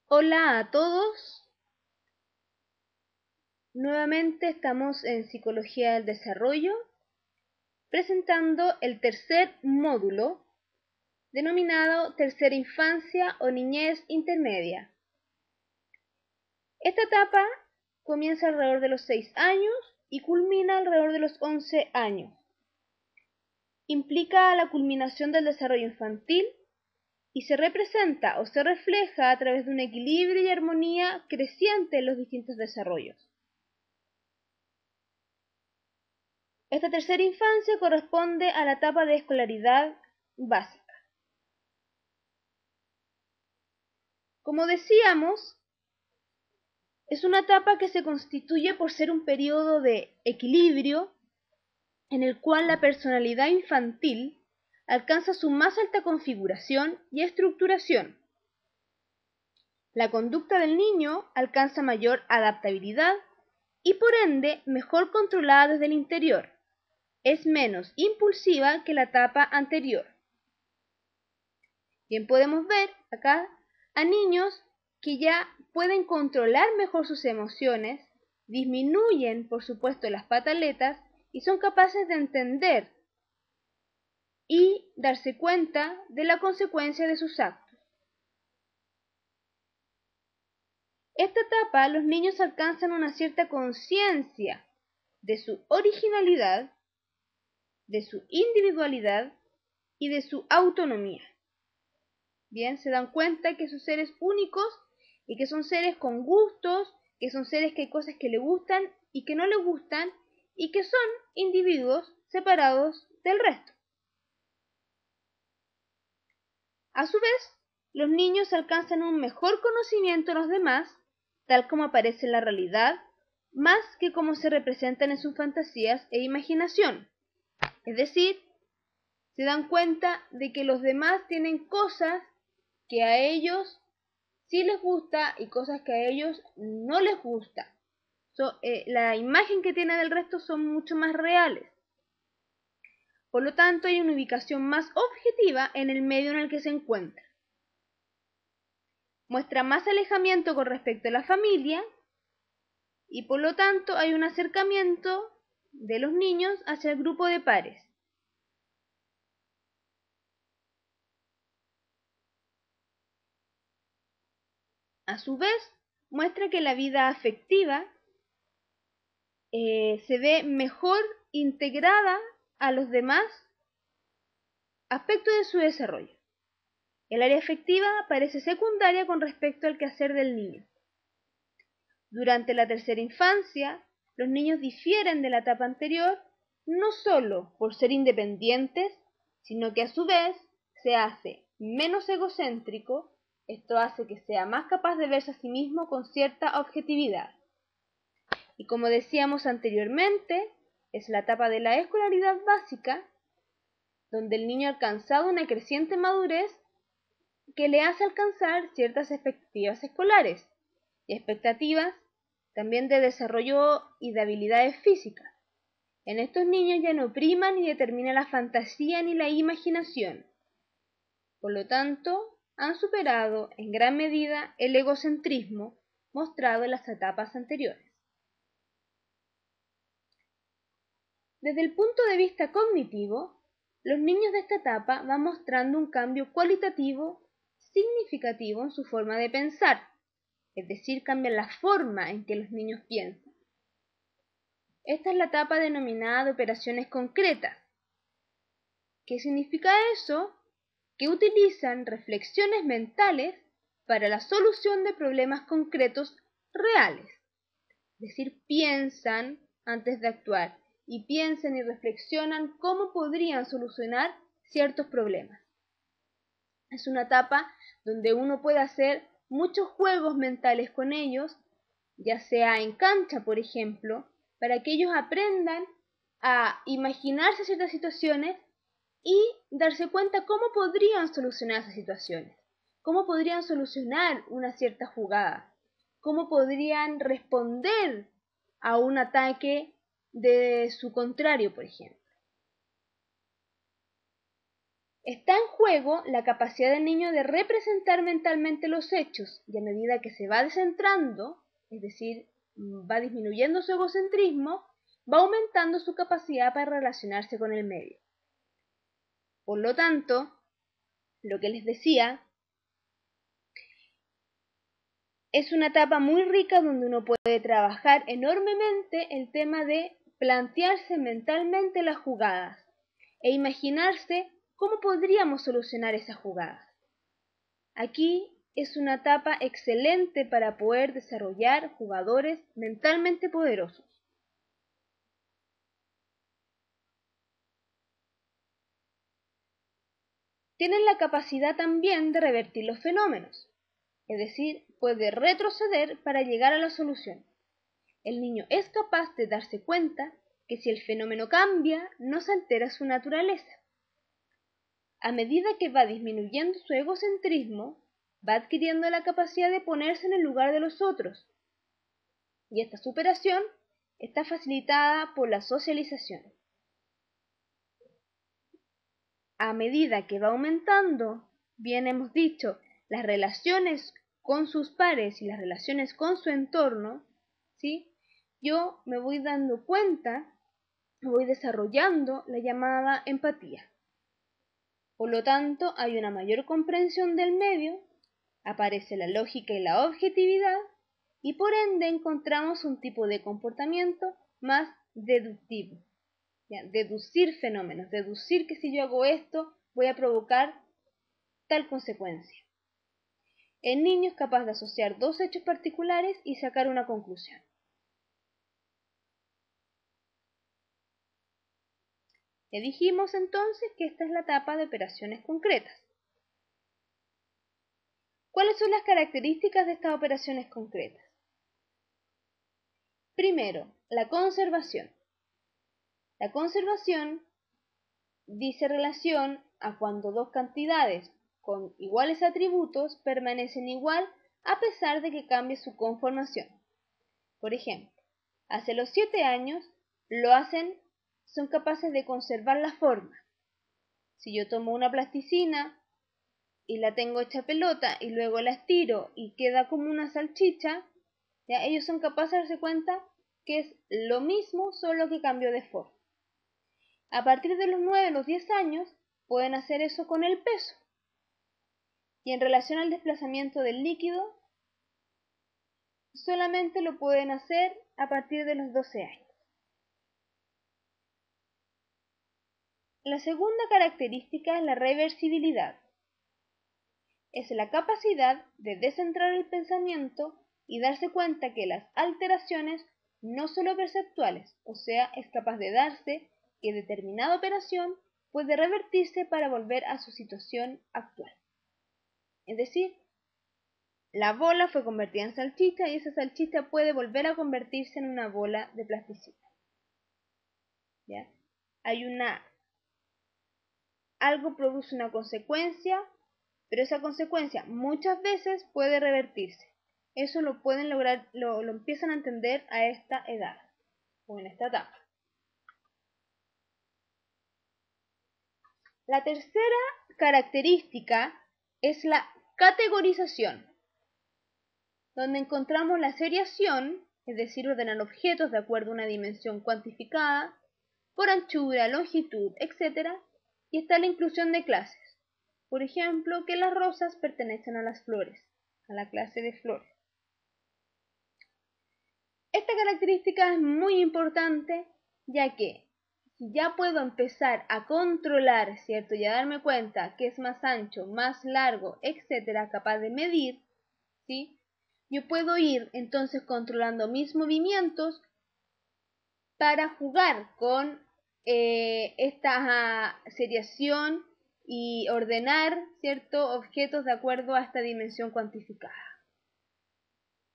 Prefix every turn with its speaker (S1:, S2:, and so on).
S1: Hola a todos, nuevamente estamos en Psicología del Desarrollo presentando el tercer módulo denominado Tercera Infancia o Niñez Intermedia. Esta etapa comienza alrededor de los 6 años y culmina alrededor de los 11 años. Implica la culminación del desarrollo infantil y se representa o se refleja a través de un equilibrio y armonía creciente en los distintos desarrollos. Esta tercera infancia corresponde a la etapa de escolaridad básica. Como decíamos, es una etapa que se constituye por ser un periodo de equilibrio en el cual la personalidad infantil alcanza su más alta configuración y estructuración. La conducta del niño alcanza mayor adaptabilidad y por ende mejor controlada desde el interior. Es menos impulsiva que la etapa anterior. Bien, podemos ver acá a niños que ya pueden controlar mejor sus emociones, disminuyen, por supuesto, las pataletas y son capaces de entender y darse cuenta de la consecuencia de sus actos. Esta etapa los niños alcanzan una cierta conciencia de su originalidad, de su individualidad y de su autonomía. Bien, se dan cuenta que son seres únicos y que son seres con gustos, que son seres que hay cosas que le gustan y que no le gustan y que son individuos separados del resto. A su vez, los niños alcanzan un mejor conocimiento de los demás, tal como aparece en la realidad, más que como se representan en sus fantasías e imaginación. Es decir, se dan cuenta de que los demás tienen cosas que a ellos sí les gusta y cosas que a ellos no les gusta. La imagen que tienen del resto son mucho más reales. Por lo tanto, hay una ubicación más objetiva en el medio en el que se encuentra. Muestra más alejamiento con respecto a la familia y por lo tanto hay un acercamiento de los niños hacia el grupo de pares. A su vez, muestra que la vida afectiva se ve mejor integrada a los demás aspectos de su desarrollo. El área afectiva parece secundaria con respecto al quehacer del niño. Durante la tercera infancia, los niños difieren de la etapa anterior no solo por ser independientes, sino que a su vez se hace menos egocéntrico. Esto hace que sea más capaz de verse a sí mismo con cierta objetividad. Y como decíamos anteriormente, es la etapa de la escolaridad básica, donde el niño ha alcanzado una creciente madurez que le hace alcanzar ciertas expectativas escolares y expectativas también de desarrollo y de habilidades físicas. En estos niños ya no prima ni determina la fantasía ni la imaginación. Por lo tanto, han superado en gran medida el egocentrismo mostrado en las etapas anteriores. Desde el punto de vista cognitivo, los niños de esta etapa van mostrando un cambio cualitativo significativo en su forma de pensar, es decir, cambian la forma en que los niños piensan. Esta es la etapa denominada de operaciones concretas. ¿Qué significa eso? Que utilizan reflexiones mentales para la solución de problemas concretos reales. Es decir, piensan antes de actuar y piensan y reflexionan cómo podrían solucionar ciertos problemas. Es una etapa donde uno puede hacer muchos juegos mentales con ellos, ya sea en cancha, por ejemplo, para que ellos aprendan a imaginarse ciertas situaciones y darse cuenta cómo podrían solucionar esas situaciones, cómo podrían solucionar una cierta jugada, cómo podrían responder a un ataque de su contrario, por ejemplo. Está en juego la capacidad del niño de representar mentalmente los hechos, y a medida que se va descentrando, es decir, va disminuyendo su egocentrismo, va aumentando su capacidad para relacionarse con el medio. Por lo tanto, lo que les decía, es una etapa muy rica donde uno puede trabajar enormemente el tema de plantearse mentalmente las jugadas e imaginarse cómo podríamos solucionar esas jugadas. Aquí es una etapa excelente para poder desarrollar jugadores mentalmente poderosos. Tienen la capacidad también de revertir los fenómenos, es decir, puede retroceder para llegar a la solución. El niño es capaz de darse cuenta que si el fenómeno cambia, no se altera su naturaleza. A medida que va disminuyendo su egocentrismo, va adquiriendo la capacidad de ponerse en el lugar de los otros. Y esta superación está facilitada por la socialización. A medida que va aumentando, bien hemos dicho, las relaciones con sus pares y las relaciones con su entorno, ¿sí? Yo me voy dando cuenta, voy desarrollando la llamada empatía. Por lo tanto, hay una mayor comprensión del medio, aparece la lógica y la objetividad, y por ende encontramos un tipo de comportamiento más deductivo. ¿Ya? Deducir fenómenos, deducir que si yo hago esto voy a provocar tal consecuencia. El niño es capaz de asociar dos hechos particulares y sacar una conclusión. Ya dijimos entonces que esta es la etapa de operaciones concretas. ¿Cuáles son las características de estas operaciones concretas? Primero, la conservación. La conservación dice relación a cuando dos cantidades con iguales atributos permanecen igual a pesar de que cambie su conformación. Por ejemplo, hacia los 7 años son capaces de conservar la forma. Si yo tomo una plasticina y la tengo hecha pelota y luego la estiro y queda como una salchicha, ¿ya? Ellos son capaces de darse cuenta que es lo mismo, solo que cambió de forma. A partir de los 9 o los 10 años pueden hacer eso con el peso. Y en relación al desplazamiento del líquido, solamente lo pueden hacer a partir de los 12 años. La segunda característica es la reversibilidad. Es la capacidad de descentrar el pensamiento y darse cuenta que las alteraciones no solo perceptuales, o sea, es capaz de darse que determinada operación puede revertirse para volver a su situación actual. Es decir, la bola fue convertida en salchicha y esa salchicha puede volver a convertirse en una bola de plasticina. ¿Ya? Algo produce una consecuencia, pero esa consecuencia muchas veces puede revertirse. Eso lo pueden lograr, lo empiezan a entender a esta edad o en esta etapa. La tercera característica es la categorización, donde encontramos la seriación, es decir, ordenar objetos de acuerdo a una dimensión cuantificada, por anchura, longitud, etc. Y está la inclusión de clases. Por ejemplo, que las rosas pertenecen a las flores, a la clase de flores. Esta característica es muy importante, ya que si ya puedo empezar a controlar, ¿cierto? Y a darme cuenta que es más ancho, más largo, etcétera, capaz de medir, ¿sí? Yo puedo ir entonces controlando mis movimientos para jugar con esta seriación y ordenar, ¿cierto? Objetos de acuerdo a esta dimensión cuantificada.